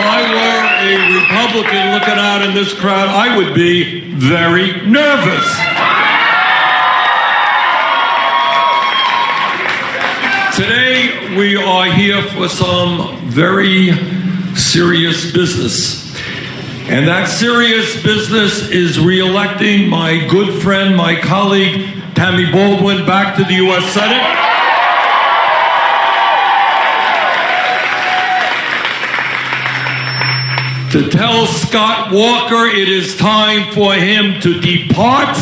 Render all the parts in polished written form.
I were a Republican looking out in this crowd, I would be very nervous. Today, we are here for some very serious business. And that serious business is re-electing my good friend, my colleague, Tammy Baldwin, back to the U.S. Senate. To tell Scott Walker it is time for him to depart.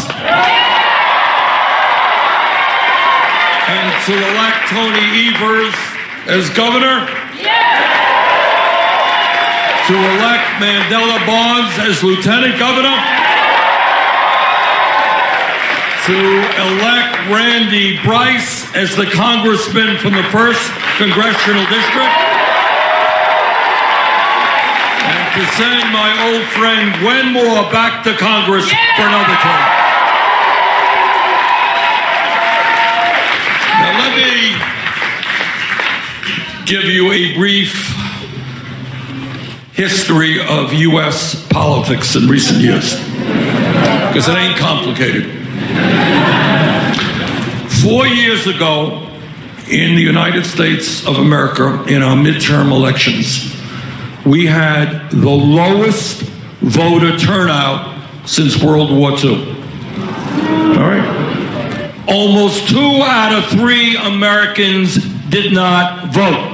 And to elect Tony Evers as governor. To elect Mandela Barnes as lieutenant governor. To elect Randy Bryce as the congressman from the 1st Congressional District. And to send my old friend Gwen Moore back to Congress for another term. Now let me give you a brief history of U.S. politics in recent years, because it ain't complicated. 4 years ago, in the United States of America, in our midterm elections, we had the lowest voter turnout since World War II. All right? Almost 2 out of 3 Americans did not vote.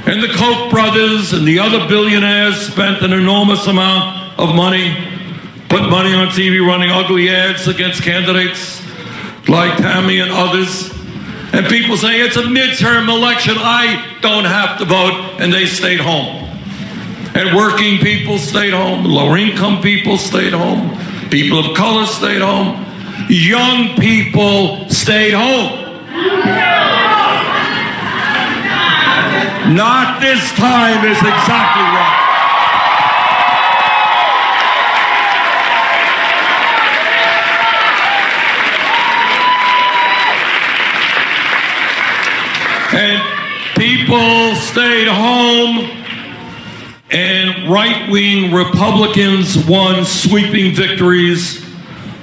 And the Koch brothers and the other billionaires spent an enormous amount of money, put money on TV running ugly ads against candidates like Tammy and others. And people say, it's a midterm election, I don't have to vote, and they stayed home. And working people stayed home, lower income people stayed home, people of color stayed home, young people stayed home. Not this time is exactly right. And people stayed home, and right-wing Republicans won sweeping victories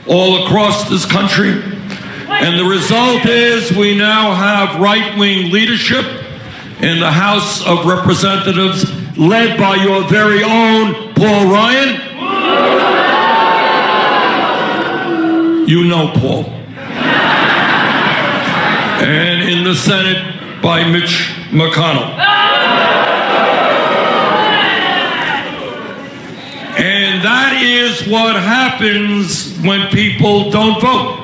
all across this country. And the result is we now have right-wing leadership in the House of Representatives, led by your very own Paul Ryan. You know Paul. And in the Senate, by Mitch McConnell. And that is what happens when people don't vote.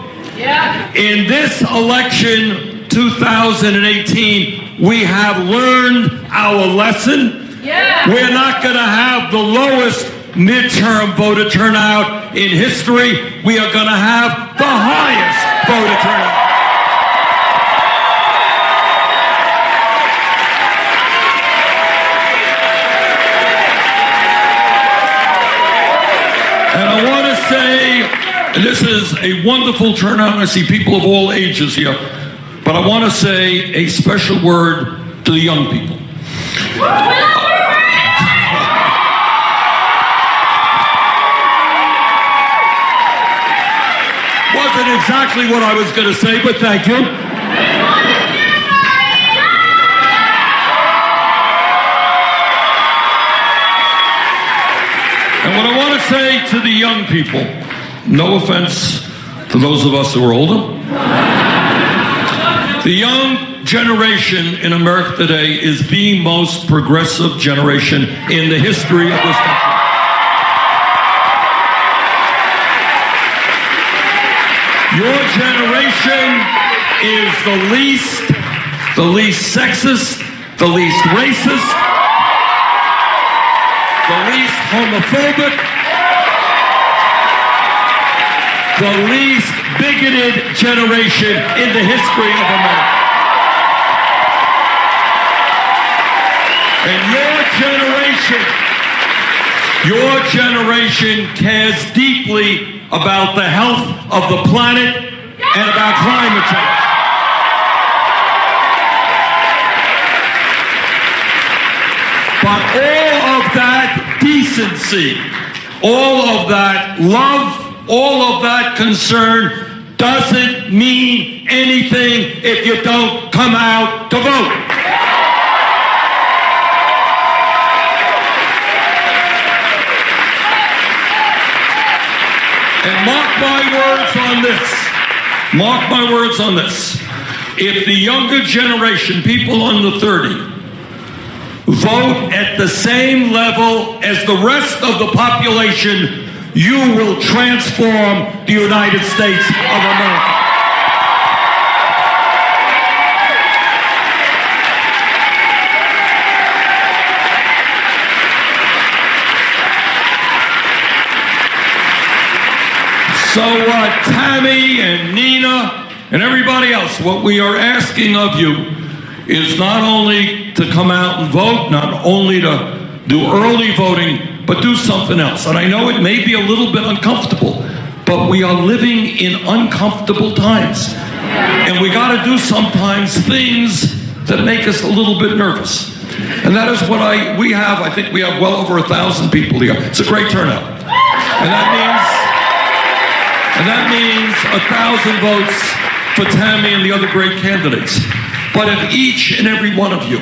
In this election, 2018, we have learned our lesson. We're not going to have the lowest midterm voter turnout in history. We are going to have the highest voter turnout. And I want to say, and this is a wonderful turnout. I see people of all ages here. But I want to say a special word to the young people. Wasn't exactly what I was going to say, but thank you. And what I want to say to the young people, no offense to those of us who are older, the young generation in America today is the most progressive generation in the history of this country. Your generation is the least sexist, the least racist, the least homophobic, the least bigoted generation in the history of America. And your generation cares deeply about the health of the planet and about climate change. But all decency, all of that love, all of that concern doesn't mean anything if you don't come out to vote. And mark my words on this, if the younger generation, people under 30, vote at the same level as the rest of the population, you will transform the United States of America. So Tammy and Nina and everybody else, what we are asking of you is not only to come out and vote, not only to do early voting, but do something else. And I know it may be a little bit uncomfortable, but we are living in uncomfortable times. And we got to do sometimes things that make us a little bit nervous. And that is what we have. I think we have well over 1,000 people here. It's a great turnout. And that means 1,000 votes for Tammy and the other great candidates. But if each and every one of you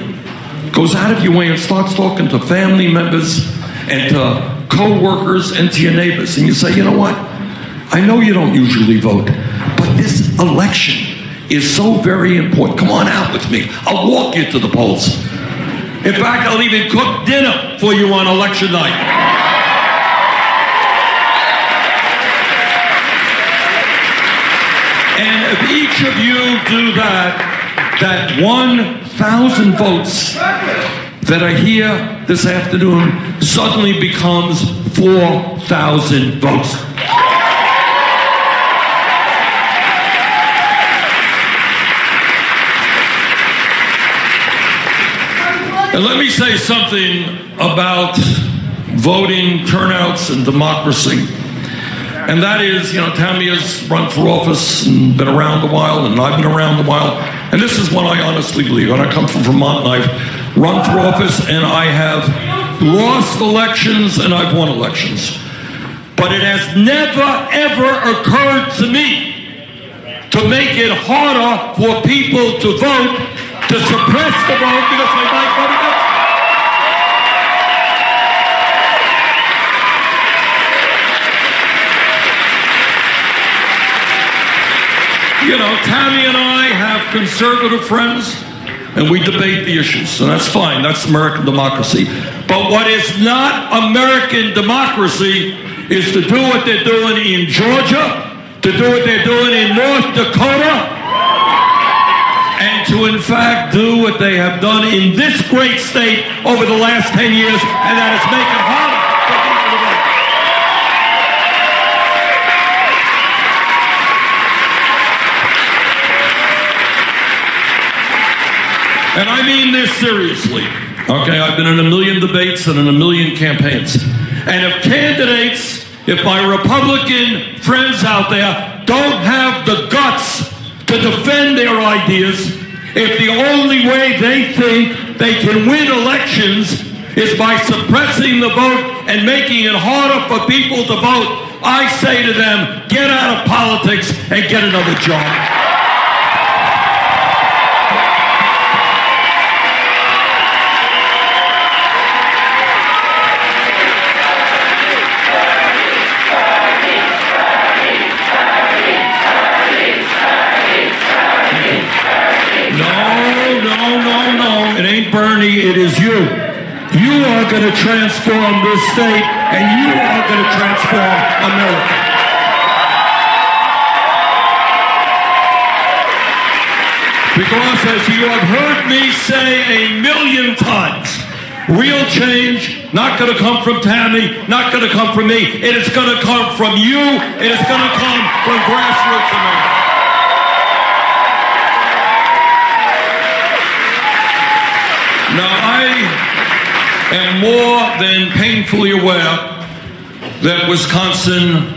goes out of your way and starts talking to family members and to co-workers and to your neighbors, and you say, you know what, I know you don't usually vote, but this election is so very important. Come on out with me. I'll walk you to the polls. In fact, I'll even cook dinner for you on election night. And if each of you do that 1,000 votes that are here this afternoon suddenly becomes 4,000 votes. And let me say something about voting turnouts and democracy. And that is, you know, Tammy has run for office and been around a while, and I've been around a while. And this is what I honestly believe. And I come from Vermont, and I've run for office, and I have lost elections, and I've won elections. But it has never, ever occurred to me to make it harder for people to vote, to suppress the vote because they might vote against it. You know, Tammy and I have conservative friends, and we debate the issues, and that's fine. That's American democracy. But what is not American democracy is to do what they're doing in Georgia, to do what they're doing in North Dakota, and to, in fact, do what they have done in this great state over the last 10 years, and that is make it harder for people to vote. And I mean this seriously, okay? I've been in a million debates and in a million campaigns. And if candidates, if my Republican friends out there don't have the guts to defend their ideas, if the only way they think they can win elections is by suppressing the vote and making it harder for people to vote, I say to them, get out of politics and get another job. No, it ain't Bernie, it is you. You are going to transform this state, and you are going to transform America. Because as you have heard me say 1,000,000 times, real change, not going to come from Tammy, not going to come from me. It is going to come from you. It is going to come from grassroots America. Now, I am more than painfully aware that Wisconsin,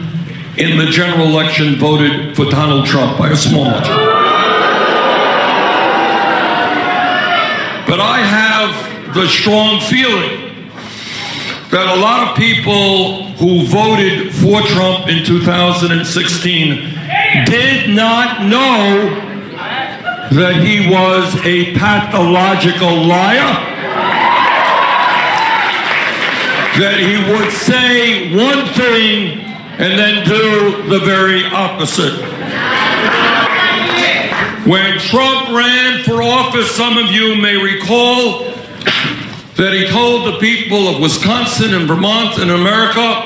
in the general election, voted for Donald Trump by a small margin. But I have the strong feeling that a lot of people who voted for Trump in 2016 did not know that he was a pathological liar, that he would say one thing and then do the very opposite. When Trump ran for office, some of you may recall that he told the people of Wisconsin and Vermont and America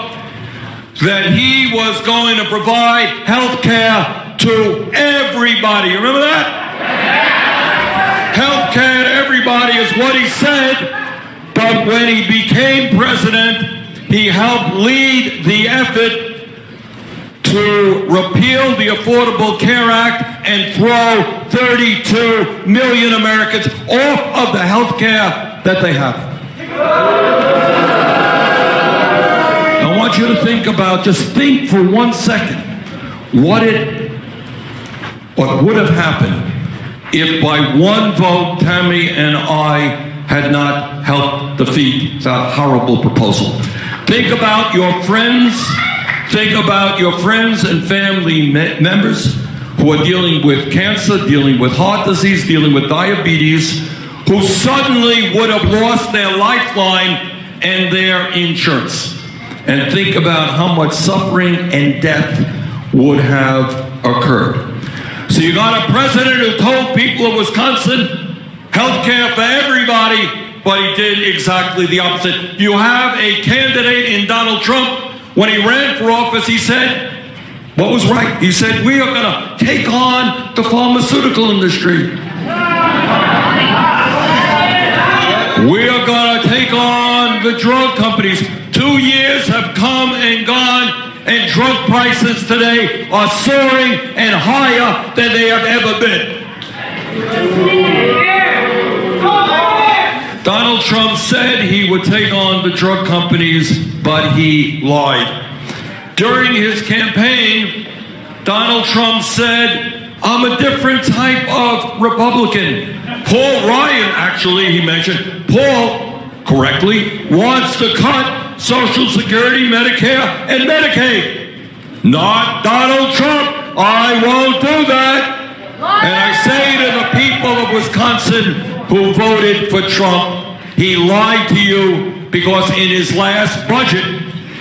that he was going to provide health care to everybody. Remember that? Health care to everybody is what he said, but when he became president, he helped lead the effort to repeal the Affordable Care Act and throw 32 million Americans off of the health care that they have. I want you to think about, just think for 1 second, what would have happened if by one vote Tammy and I had not helped defeat that horrible proposal. Think about your friends. Think about your friends and family members who are dealing with cancer, dealing with heart disease, dealing with diabetes, who suddenly would have lost their lifeline and their insurance. And think about how much suffering and death would have occurred. So you got a president who told people of Wisconsin, health care for everybody, but he did exactly the opposite. You have a candidate in Donald Trump. When he ran for office, he said, what was right? He said, we are going to take on the pharmaceutical industry. We are going to take on the drug companies. 2 years have come and gone, and drug prices today are soaring and higher than they have ever been. Donald Trump said he would take on the drug companies, but he lied. During his campaign, Donald Trump said, I'm a different type of Republican. Paul Ryan, actually, he mentioned, Paul, correctly, wants to cut Social Security, Medicare, and Medicaid. Not Donald Trump. I won't do that. And I say to the people of Wisconsin who voted for Trump, he lied to you, because in his last budget,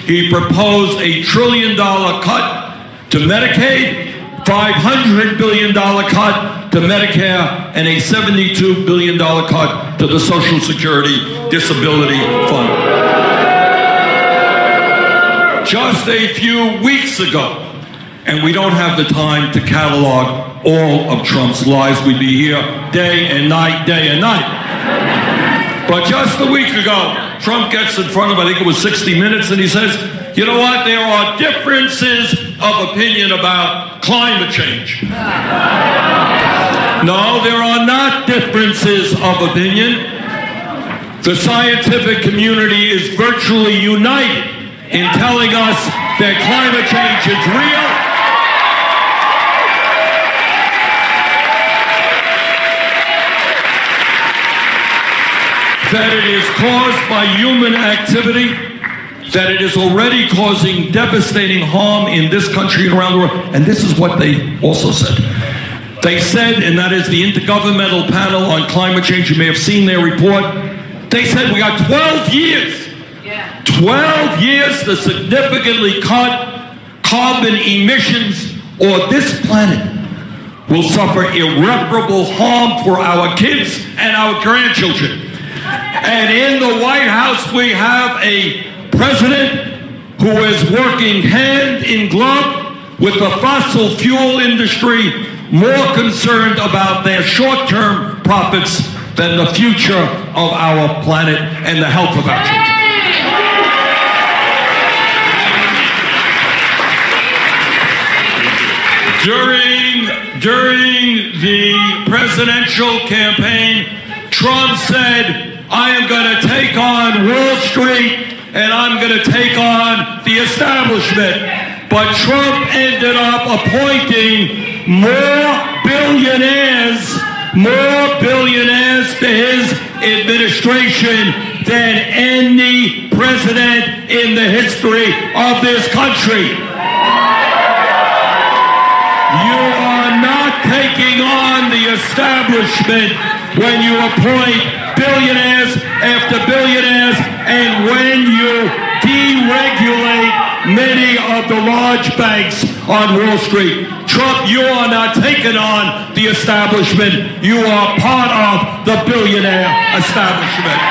he proposed $1 trillion cut to Medicaid, $500 billion cut to Medicare, and a $72 billion cut to the Social Security Disability Fund. Just a few weeks ago, and we don't have the time to catalog all of Trump's lies. We'd be here day and night, day and night. But just a week ago, Trump gets in front of, I think it was 60 Minutes, and he says, you know what, there are differences of opinion about climate change. No, there are not differences of opinion. The scientific community is virtually united in telling us that climate change is real. That it is caused by human activity, that it is already causing devastating harm in this country and around the world. And this is what they also said. They said, and that is the Intergovernmental Panel on Climate Change, you may have seen their report, they said we got 12 years. 12 years to significantly cut carbon emissions, or this planet will suffer irreparable harm for our kids and our grandchildren. And in the White House, we have a president who is working hand in glove with the fossil fuel industry, more concerned about their short-term profits than the future of our planet and the health of our children. During the presidential campaign, Trump said, I am going to take on Wall Street and I'm going to take on the establishment. But Trump ended up appointing more billionaires to his administration than any president in the history of this country. You are not taking on the establishment when you appoint billionaires after billionaires and when you deregulate many of the large banks on Wall Street. Trump, you are not taking on the establishment. You are part of the billionaire establishment.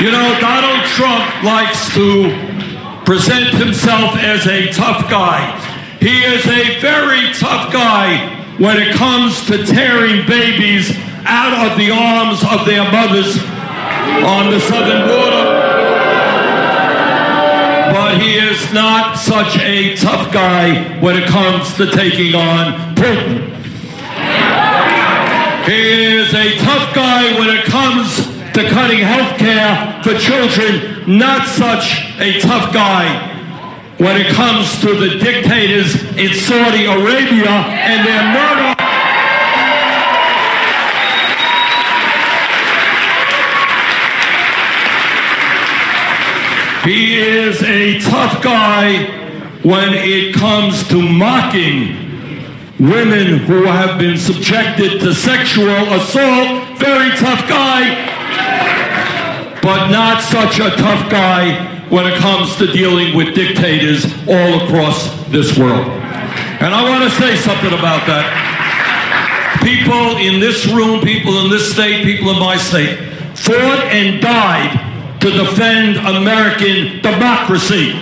You know, Donald Trump likes to present himself as a tough guy. He is a very tough guy when it comes to tearing babies out of the arms of their mothers on the southern border. But he is not such a tough guy when it comes to taking on Putin. He is a tough guy when it comes to cutting health care for children, not such a tough guy when it comes to the dictators in Saudi Arabia and their murder. He is a tough guy when it comes to mocking women who have been subjected to sexual assault. Very tough guy, but not such a tough guy when it comes to dealing with dictators all across this world. And I want to say something about that. People in this room, people in this state, people in my state, fought and died to defend American democracy.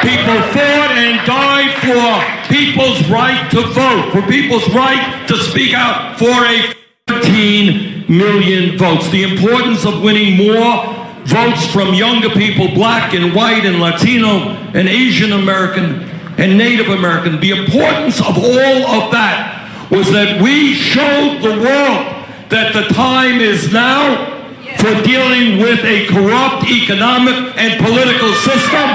People fought and died for people's right to vote, for people's right to speak out, for a 13 million votes. The importance of winning more votes from younger people, black and white and Latino and Asian American and Native American. The importance of all of that was that we showed the world that the time is now for dealing with a corrupt economic and political system.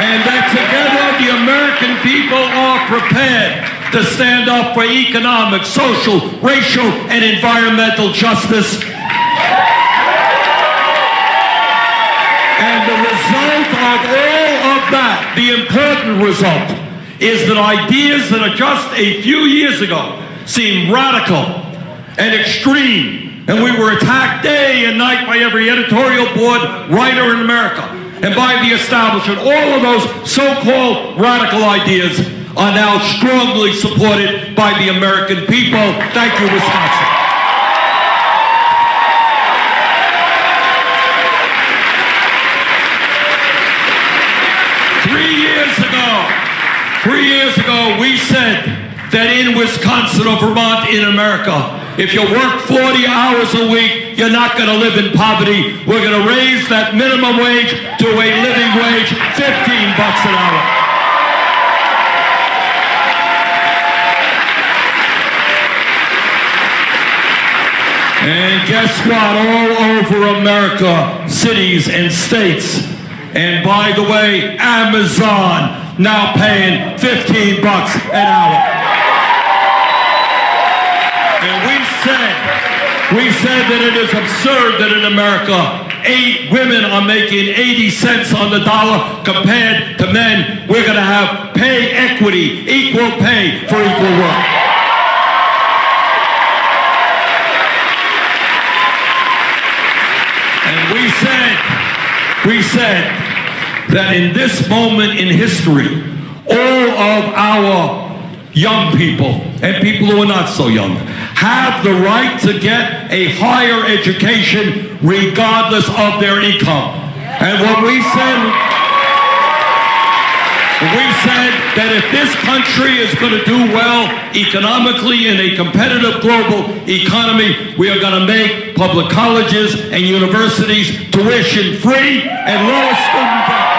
And that together the American people are prepared to stand up for economic, social, racial, and environmental justice. And the result of all of that, the important result, is that ideas that are just a few years ago seemed radical and extreme, and we were attacked day and night by every editorial board writer in America and by the establishment. All of those so-called radical ideas are now strongly supported by the American people. Thank you, Wisconsin. Three years ago, we said that in Wisconsin or Vermont, in America, if you work 40 hours a week, you're not going to live in poverty. We're going to raise that minimum wage to a living wage, $15 an hour. And guess what? All over America, cities and states, and by the way, Amazon now paying $15 an hour. And we said that it is absurd that in America, 8 women are making 80 cents on the dollar compared to men. We're going to have pay equity, equal pay for equal work. And we said that in this moment in history, all of our young people and people who are not so young have the right to get a higher education regardless of their income. And what we said that if this country is going to do well economically in a competitive global economy, we are going to make public colleges and universities tuition free and lower student debt.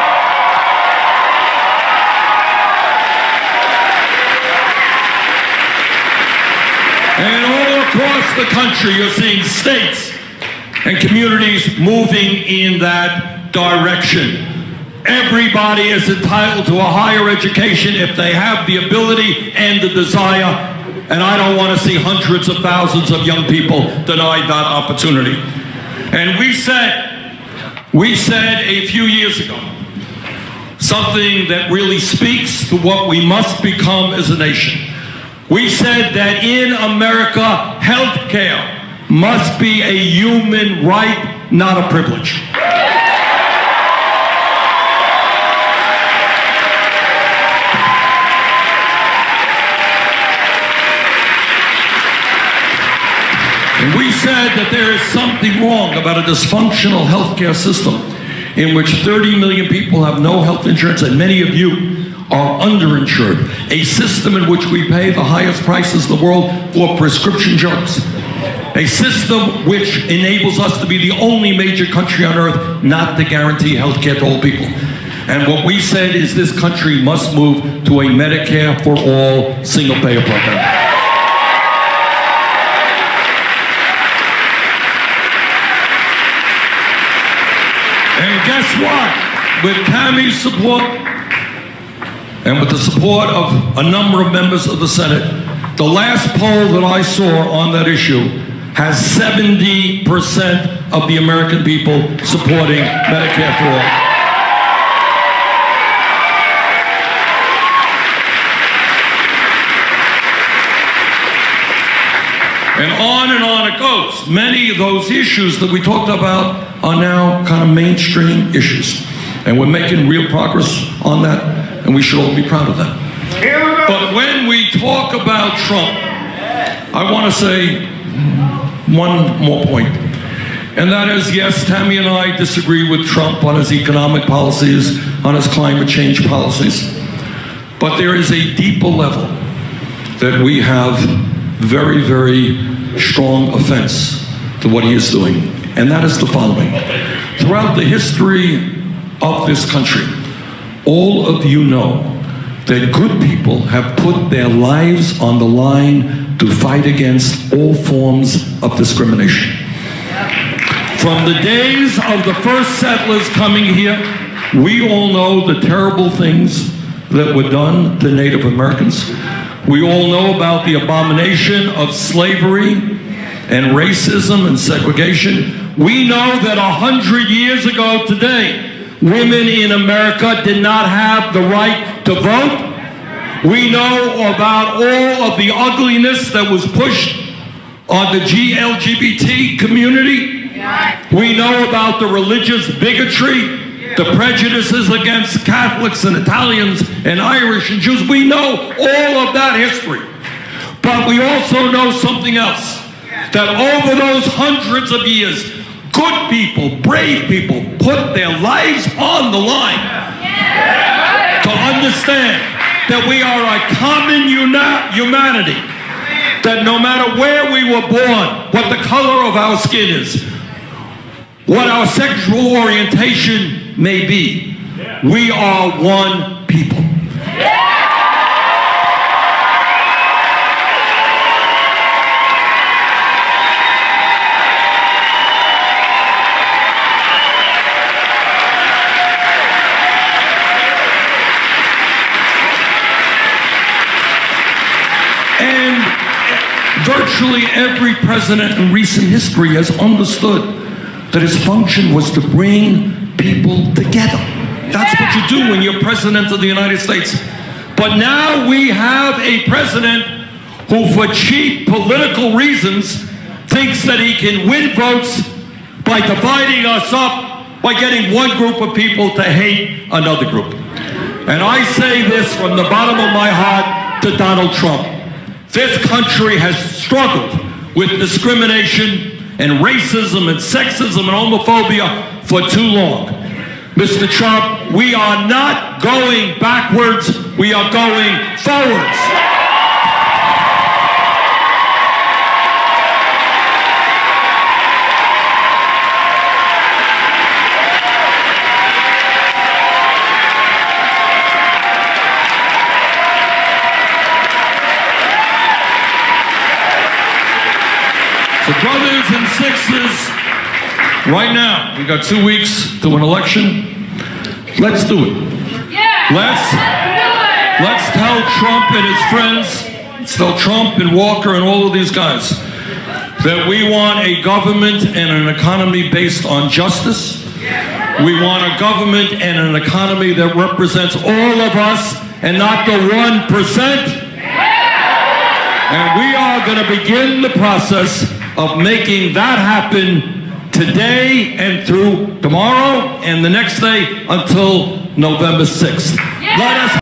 And all across the country, you're seeing states and communities moving in that direction. Everybody is entitled to a higher education if they have the ability and the desire, and I don't want to see hundreds of thousands of young people denied that opportunity. And we said a few years ago something that really speaks to what we must become as a nation. We said that in America, health care must be a human right, not a privilege. And we said that there is something wrong about a dysfunctional healthcare system in which 30 million people have no health insurance, and many of you are underinsured. A system in which we pay the highest prices in the world for prescription drugs. A system which enables us to be the only major country on earth not to guarantee health care to all people. And what we said is this country must move to a Medicare for all single-payer program. And guess what? With Tammy's support and with the support of a number of members of the Senate, the last poll that I saw on that issue has 70% of the American people supporting Medicare for all. And on it goes. Many of those issues that we talked about are now kind of mainstream issues. And we're making real progress on that, and we should all be proud of that. But when we talk about Trump, I want to say one more point. And that is, yes, Tammy and I disagree with Trump on his economic policies, on his climate change policies. But there is a deeper level that we have very, very strong offense to what he is doing. And that is the following. Throughout the history of this country, all of you know that good people have put their lives on the line to fight against all forms of discrimination. From the days of the first settlers coming here, we all know the terrible things that were done to Native Americans. We all know about the abomination of slavery and racism and segregation. We know that 100 years ago today, women in America did not have the right to vote. We know about all of the ugliness that was pushed on the LGBT community. We know about the religious bigotry, the prejudices against Catholics and Italians and Irish and Jews. We know all of that history. But we also know something else, that over those hundreds of years, good people, brave people, put their lives on the line to understand that we are a common humanity, that no matter where we were born, what the color of our skin is, what our sexual orientation may be, we are one people. And virtually every president in recent history has understood that his function was to bring people together. That's what you do when you're president of the United States. But now we have a president who, for cheap political reasons, thinks that he can win votes by dividing us up, by getting one group of people to hate another group. And I say this from the bottom of my heart to Donald Trump. This country has struggled with discrimination and racism and sexism and homophobia for too long. Mr. Trump, we are not going backwards, we are going forwards. So brothers and sisters, Right now, we got 2 weeks to an election. Let's do it. Let's tell Trump and his friends, let's tell Trump and Walker and all of these guys that we want a government and an economy based on justice. We want a government and an economy that represents all of us and not the 1%. And we are going to begin the process of making that happen today and through tomorrow and the next day until November 6th. Let us